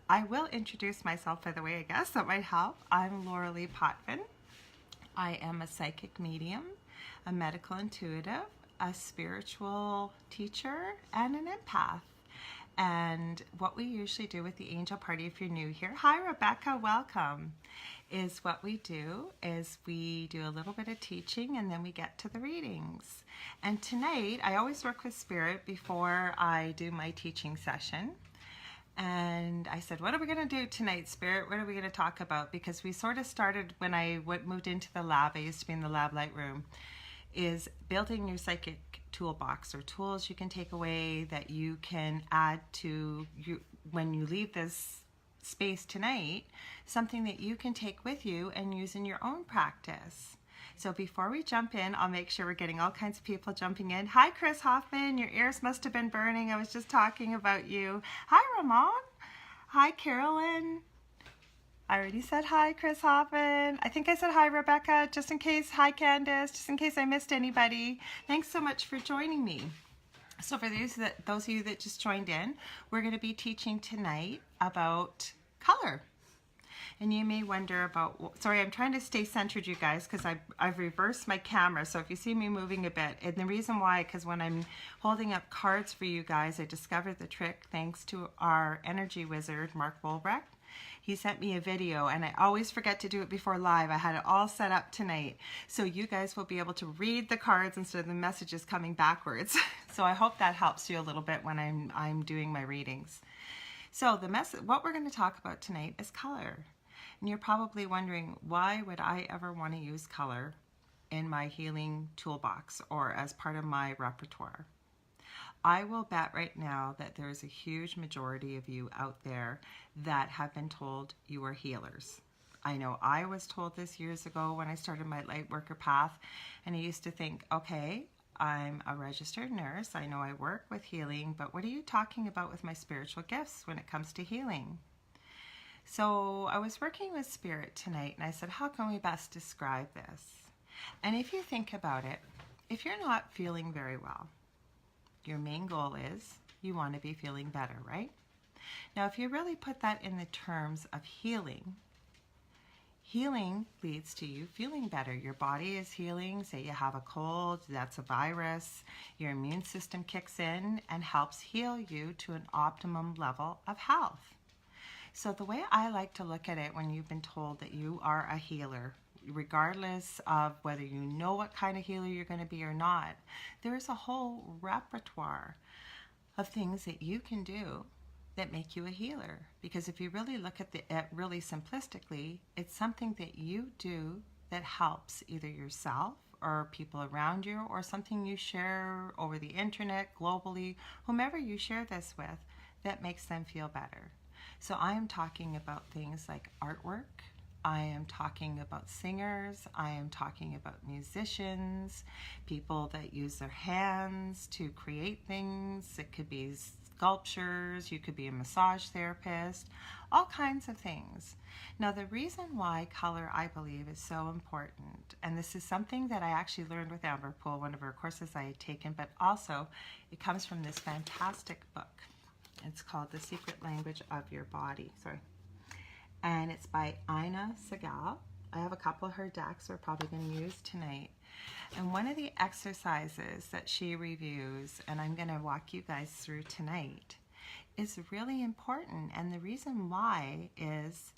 I will introduce myself, by the way, I guess that might help. I'm Laura Lee Potvin. I am a psychic medium, a medical intuitive, a spiritual teacher, and an empath. And what we usually do with the Angel Party, if you're new here, hi Rebecca, welcome, is what we do is we do a little bit of teaching and then we get to the readings. And tonight, I always work with Spirit before I do my teaching session. And I said, what are we going to do tonight, Spirit? What are we going to talk about? Because we sort of started when I moved into the lab. I used to be in the lab light room, is building your psychic toolbox or tools you can take away that you can add to you when you leave this space tonight, something that you can take with you and use in your own practice. So before we jump in, I'll make sure we're getting all kinds of people jumping in. Hi, Chris Hoffman. Your ears must have been burning. I was just talking about you. Hi, Ramon. Hi, Carolyn. I already said hi, Chris Hoffman. I think I said hi, Rebecca, just in case. Hi, Candace, just in case I missed anybody. Thanks so much for joining me. So for those of you that just joined in, we're going to be teaching tonight about color. And you may wonder about, sorry, I'm trying to stay centered, you guys, because I've reversed my camera. So if you see me moving a bit, and the reason why, because when I'm holding up cards for you guys, I discovered the trick thanks to our energy wizard, Mark Wolbrecht. He sent me a video, and I always forget to do it before live. I had it all set up tonight. So you guys will be able to read the cards instead of the messages coming backwards. So I hope that helps you a little bit when I'm doing my readings. So what we're going to talk about tonight is color. And you're probably wondering, why would I ever want to use color in my healing toolbox or as part of my repertoire? I will bet right now that there's a huge majority of you out there that have been told you are healers. I know I was told this years ago when I started my light worker path, and I used to think, okay, I'm a registered nurse. I know I work with healing, but what are you talking about with my spiritual gifts when it comes to healing? So I was working with Spirit tonight, and I said, how can we best describe this? And if you think about it, if you're not feeling very well, your main goal is you want to be feeling better, right? Now, if you really put that in the terms of healing, healing leads to you feeling better. Your body is healing. Say you have a cold, that's a virus. Your immune system kicks in and helps heal you to an optimum level of health. So the way I like to look at it when you've been told that you are a healer, regardless of whether you know what kind of healer you're going to be or not, there's a whole repertoire of things that you can do that make you a healer. Because if you really look at it really simplistically, it's something that you do that helps either yourself or people around you, or something you share over the internet, globally, whomever you share this with, that makes them feel better. So I am talking about things like artwork. I am talking about singers. I am talking about musicians, people that use their hands to create things. It could be sculptures. You could be a massage therapist, all kinds of things. Now, the reason why color, I believe, is so important, and this is something that I actually learned with Amber Poole, one of her courses I had taken, but also it comes from this fantastic book. It's called The Secret Language of Your Body. And it's by Ina Segal. I have a couple of her decks we're probably going to use tonight. And one of the exercises that she reviews, and I'm going to walk you guys through tonight, is really important. And the reason why is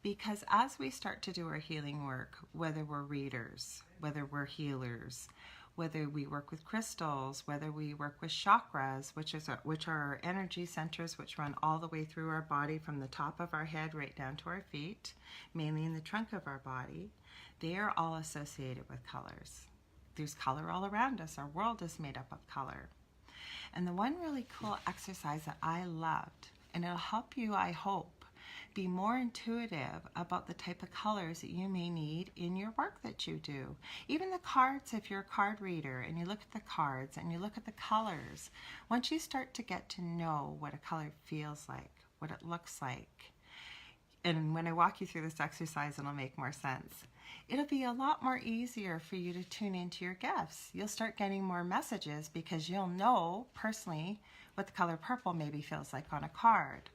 because as we start to do our healing work, whether we're readers, whether we're healers, whether we work with crystals, whether we work with chakras, which are our energy centers, which run all the way through our body from the top of our head right down to our feet, mainly in the trunk of our body, they are all associated with colors. There's color all around us. Our world is made up of color. And the one really cool exercise that I loved, and it'll help you, I hope, be more intuitive about the type of colors that you may need in your work that you do. Even the cards, if you're a card reader and you look at the cards and you look at the colors, once you start to get to know what a color feels like, what it looks like, and when I walk you through this exercise, it'll make more sense. It'll be a lot more easier for you to tune into your gifts. You'll start getting more messages because you'll know personally what the color purple maybe feels like on a card.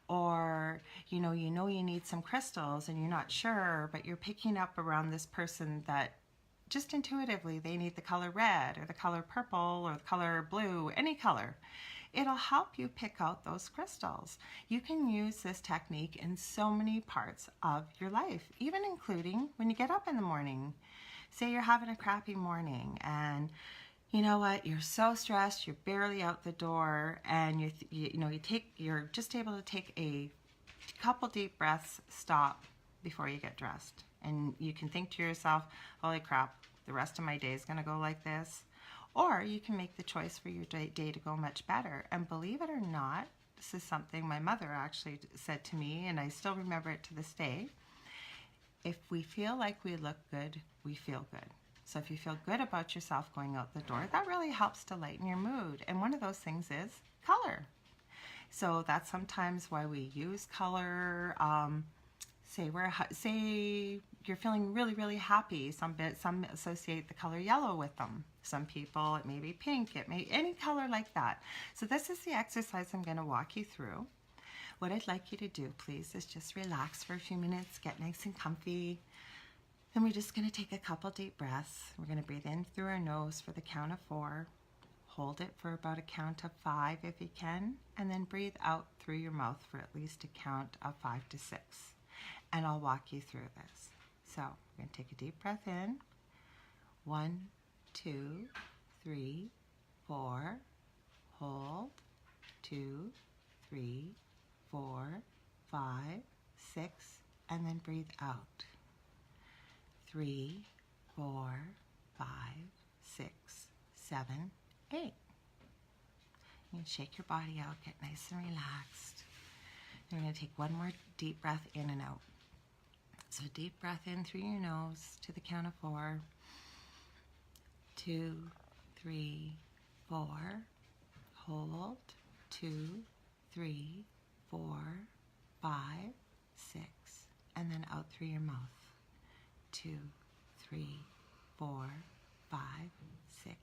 Or or you know you need some crystals and you're not sure, but you're picking up around this person that just intuitively they need the color red or the color purple or the color blue, any color. It'll help you pick out those crystals. You can use this technique in so many parts of your life, even including when you get up in the morning. Say you're having a crappy morning and you know what, you're so stressed, you're barely out the door, and you're just able to take a couple deep breaths, stop before you get dressed. And you can think to yourself, holy crap, the rest of my day is going to go like this. Or you can make the choice for your day to go much better. And believe it or not, this is something my mother actually said to me, and I still remember it to this day. If we feel like we look good, we feel good. So if you feel good about yourself going out the door, that really helps to lighten your mood. And one of those things is color. So that's sometimes why we use color. Say you're feeling really, really happy. Some associate the color yellow with them. Some people, it may be pink, it may any color like that. So this is the exercise I'm going to walk you through. What I'd like you to do, please, is just relax for a few minutes, get nice and comfy. Then we're just going to take a couple deep breaths. We're going to breathe in through our nose for the count of 4. Hold it for about a count of 5 if you can. And then breathe out through your mouth for at least a count of 5 to 6. And I'll walk you through this. So we're going to take a deep breath in. 1, 2, 3, 4. Hold. 2, 3, 4, 5, 6. And then breathe out. 3, 4, 5, 6, 7, 8. You can shake your body out, get nice and relaxed. Then we're going to take one more deep breath in and out. So deep breath in through your nose to the count of 4. 2, 3, 4. Hold. 2, 3, 4, 5, 6. And then out through your mouth. 2, 3, 4, 5, 6,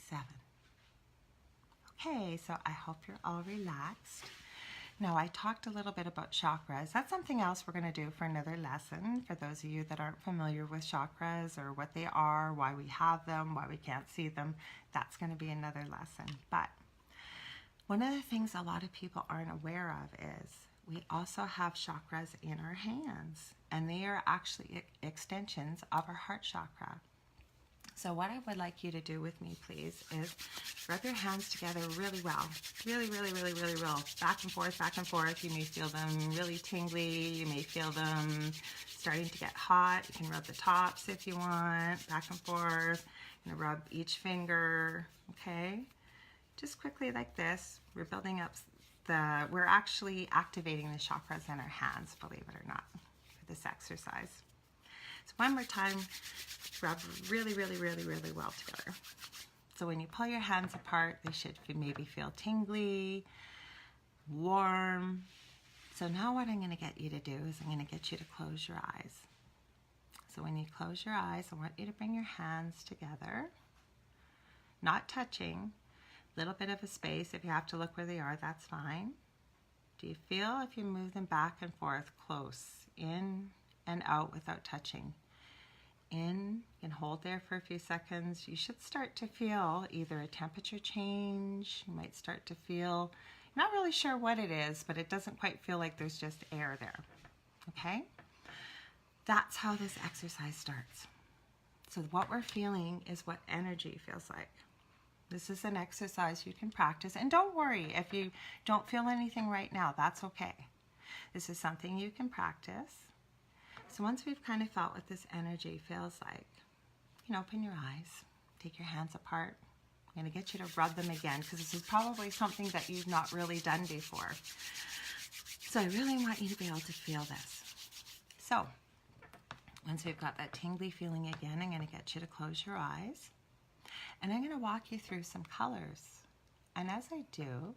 7. Okay, so I hope you're all relaxed. Now, I talked a little bit about chakras. That's something else we're going to do for another lesson. For those of you that aren't familiar with chakras or what they are, why we have them, why we can't see them, that's going to be another lesson. But one of the things a lot of people aren't aware of is we also have chakras in our hands, and they are actually extensions of our heart chakra. So what I would like you to do with me, please, is rub your hands together really well. Really, really, really, really well. Back and forth, back and forth. You may feel them really tingly. You may feel them starting to get hot. You can rub the tops if you want. Back and forth. And rub each finger, okay? Just quickly like this. We're building up we're actually activating the chakras in our hands, believe it or not, for this exercise. So one more time, rub really, really, really, really well together. So when you pull your hands apart, they should maybe feel tingly, warm. So now what I'm going to get you to do is I'm going to get you to close your eyes. So when you close your eyes, I want you to bring your hands together, not touching. Little bit of a space. If you have to look where they are, that's fine. Do you feel if you move them back and forth close, in and out without touching? In, you can hold there for a few seconds. You should start to feel either a temperature change. You might start to feel, not really sure what it is, but it doesn't quite feel like there's just air there. Okay? That's how this exercise starts. So what we're feeling is what energy feels like. This is an exercise you can practice. And don't worry if you don't feel anything right now. That's okay. This is something you can practice. So once we've kind of felt what this energy feels like, you can open your eyes, take your hands apart. I'm going to get you to rub them again because this is probably something that you've not really done before. So I really want you to be able to feel this. So once we've got that tingly feeling again, I'm going to get you to close your eyes. And I'm going to walk you through some colors. And as I do,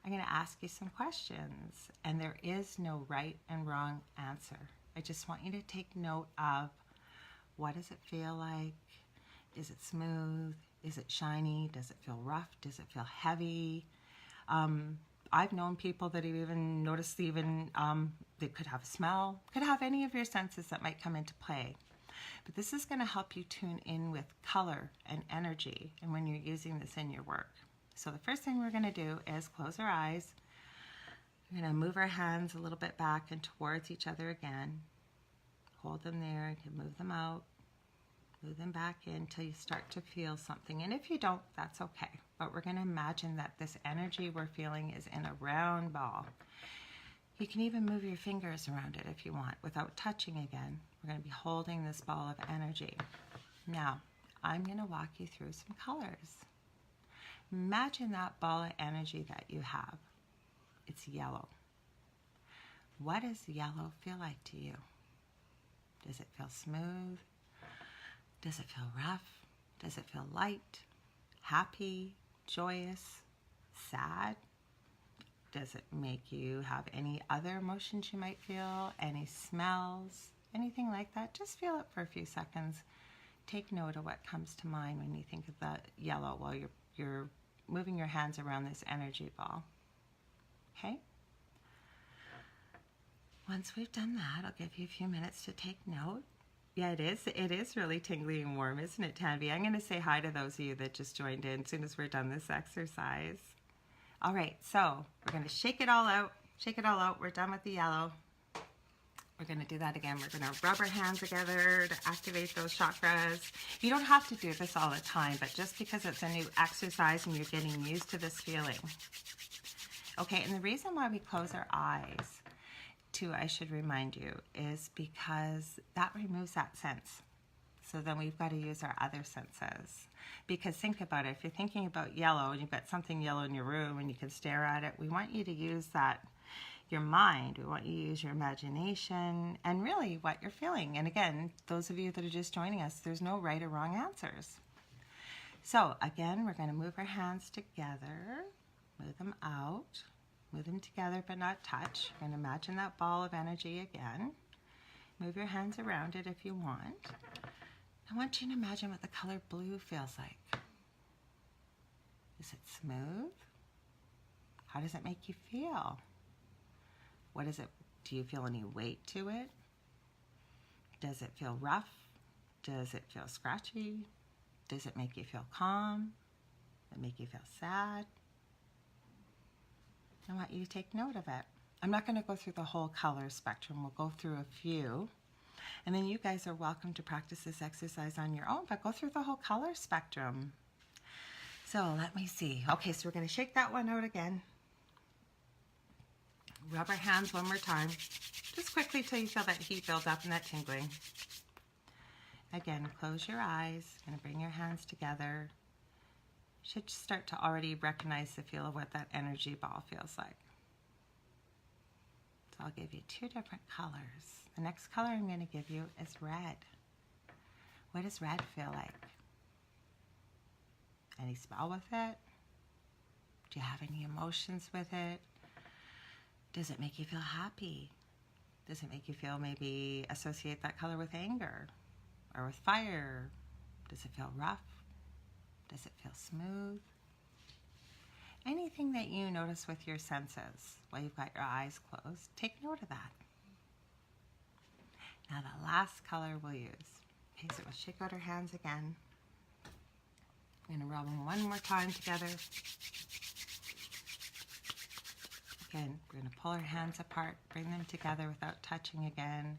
I'm going to ask you some questions. And there is no right and wrong answer. I just want you to take note of, what does it feel like? Is it smooth? Is it shiny? Does it feel rough? Does it feel heavy? I've known people that have even noticed they could have a smell, could have any of your senses that might come into play. But this is going to help you tune in with color and energy and when you're using this in your work. So the first thing we're going to do is close our eyes. We're going to move our hands a little bit back and towards each other again. Hold them there. You can move them out. Move them back in until you start to feel something. And if you don't, that's okay. But we're going to imagine that this energy we're feeling is in a round ball. You can even move your fingers around it if you want without touching again. We're going to be holding this ball of energy. Now, I'm going to walk you through some colors. Imagine that ball of energy that you have. It's yellow. What does yellow feel like to you? Does it feel smooth? Does it feel rough? Does it feel light, happy, joyous, sad? Does it make you have any other emotions you might feel? Any smells? Anything like that? Just feel it for a few seconds. Take note of what comes to mind when you think of the yellow while you're moving your hands around this energy ball. Okay? Once we've done that, I'll give you a few minutes to take note. Yeah, it is. It is really tingly and warm, isn't it, Tanvi? I'm going to say hi to those of you that just joined in as soon as we're done this exercise. All right, so we're going to shake it all out. Shake it all out. We're done with the yellow. We're going to do that again. We're going to rub our hands together to activate those chakras. You don't have to do this all the time, but just because it's a new exercise and you're getting used to this feeling. Okay, and the reason why we close our eyes, too, I should remind you, is because that removes that sense. So then we've got to use our other senses. Because think about it, if you're thinking about yellow and you've got something yellow in your room and you can stare at it, we want you to use that, your mind. We want you to use your imagination and really what you're feeling. And again, those of you that are just joining us, there's no right or wrong answers. So again, we're going to move our hands together, move them out. Move them together but not touch. You're going to imagine that ball of energy again. Move your hands around it if you want. I want you to imagine what the color blue feels like. Is it smooth? How does it make you feel? What is it? Do you feel any weight to it? Does it feel rough? Does it feel scratchy? Does it make you feel calm? Does it make you feel sad? I want you to take note of it. I'm not going to go through the whole color spectrum. We'll go through a few. And then you guys are welcome to practice this exercise on your own, but go through the whole color spectrum. So let me see. Okay, so we're going to shake that one out again. Rub our hands one more time. Just quickly till you feel that heat build up and that tingling. Again, close your eyes. You're going to bring your hands together. Should start to already recognize the feel of what that energy ball feels like. So I'll give you two different colors. The next color I'm going to give you is red. What does red feel like? Any smell with it? Do you have any emotions with it? Does it make you feel happy? Does it make you feel maybe associate that color with anger or with fire? Does it feel rough? Does it feel smooth? Anything that you notice with your senses while you've got your eyes closed, take note of that. Now the last color we'll use. Okay, so we'll shake out our hands again. I'm going to rub them one more time together. Again, we're going to pull our hands apart, bring them together without touching again.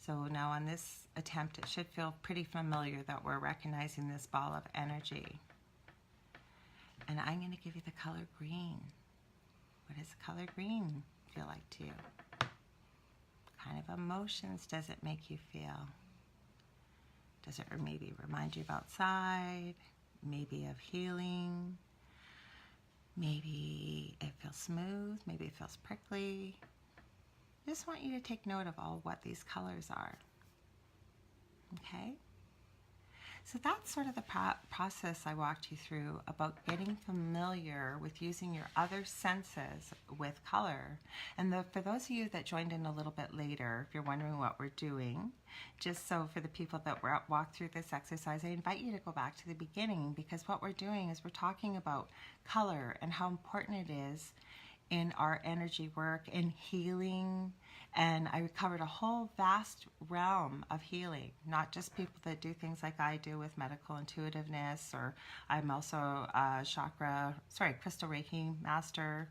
So now on this attempt, it should feel pretty familiar that we're recognizing this ball of energy. And I'm going to give you the color green. What does the color green feel like to you? What kind of emotions does it make you feel? Does it maybe remind you of outside? Maybe of healing? Maybe it feels smooth? Maybe it feels prickly? I just want you to take note of all what these colors are. Okay? So that's sort of the process I walked you through about getting familiar with using your other senses with color. And for those of you that joined in a little bit later, if you're wondering what we're doing, just so for the people that walked through this exercise, I invite you to go back to the beginning, because what we're doing is we're talking about color and how important it is in our energy work, in healing, and I covered a whole vast realm of healing, not just people that do things like I do with medical intuitiveness, or I'm also a crystal Reiki master,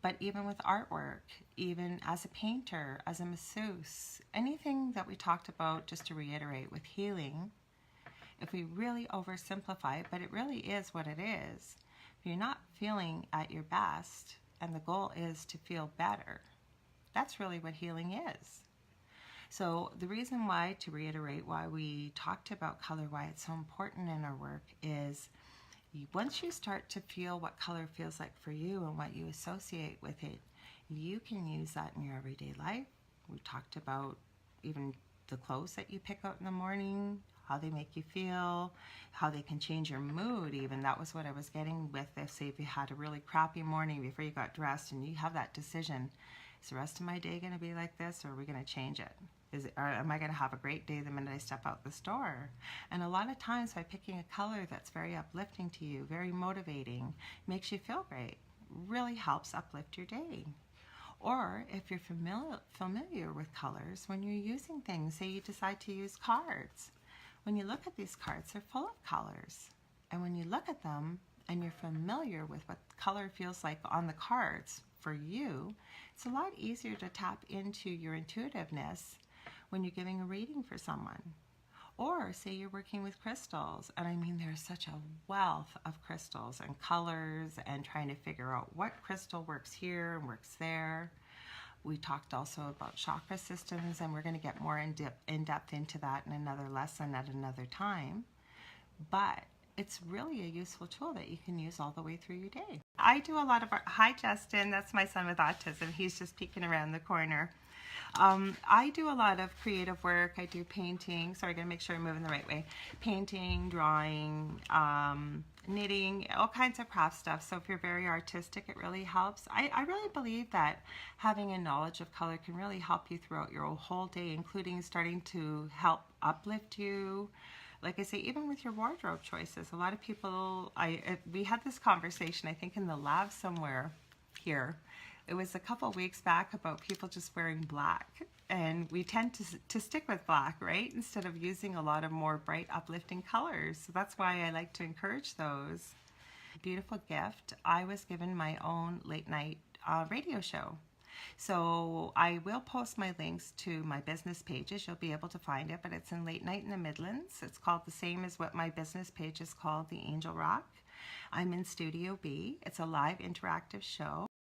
but even with artwork, even as a painter, as a masseuse, anything that we talked about, just to reiterate, with healing, if we really oversimplify it, but it really is what it is. If you're not feeling at your best, and the goal is to feel better, that's really what healing is. So the reason why, to reiterate why we talked about color, why it's so important in our work, is once you start to feel what color feels like for you and what you associate with it, you can use that in your everyday life. We talked about even the clothes that you pick out in the morning, how they make you feel, how they can change your mood even. That was what I was getting with this. Say if you had a really crappy morning before you got dressed and you have that decision, is the rest of my day going to be like this, or are we going to change it? Or am I going to have a great day the minute I step out the store? And a lot of times by picking a color that's very uplifting to you, very motivating, makes you feel great, really helps uplift your day. Or if you're familiar with colors, when you're using things, say you decide to use cards, when you look at these cards, they're full of colors. And when you look at them and you're familiar with what color feels like on the cards for you, it's a lot easier to tap into your intuitiveness when you're giving a reading for someone. Or say you're working with crystals, and I mean there's such a wealth of crystals and colors, and trying to figure out what crystal works here and works there. We talked also about chakra systems, and we're going to get more in depth into that in another lesson at another time. But it's really a useful tool that you can use all the way through your day. I do a lot of art. Hi, Justin. That's my son with autism. He's just peeking around the corner. I do a lot of creative work. I do painting. Sorry, I gotta make sure I'm moving the right way. Painting, drawing, knitting, all kinds of craft stuff. So if you're very artistic, it really helps. I really believe that having a knowledge of color can really help you throughout your whole day, including starting to help uplift you. Like I say, even with your wardrobe choices, a lot of people, we had this conversation, I think in the lab somewhere here. It was a couple of weeks back about people just wearing black, and we tend to stick with black, right? Instead of using a lot of more bright, uplifting colors. So that's why I like to encourage those. Beautiful gift. I was given my own late night radio show. So I will post my links to my business pages. You'll be able to find it, but it's in Late Night in the Midlands. It's called the same as what my business page is called, the Angel Rock. I'm in Studio B. It's a live interactive show.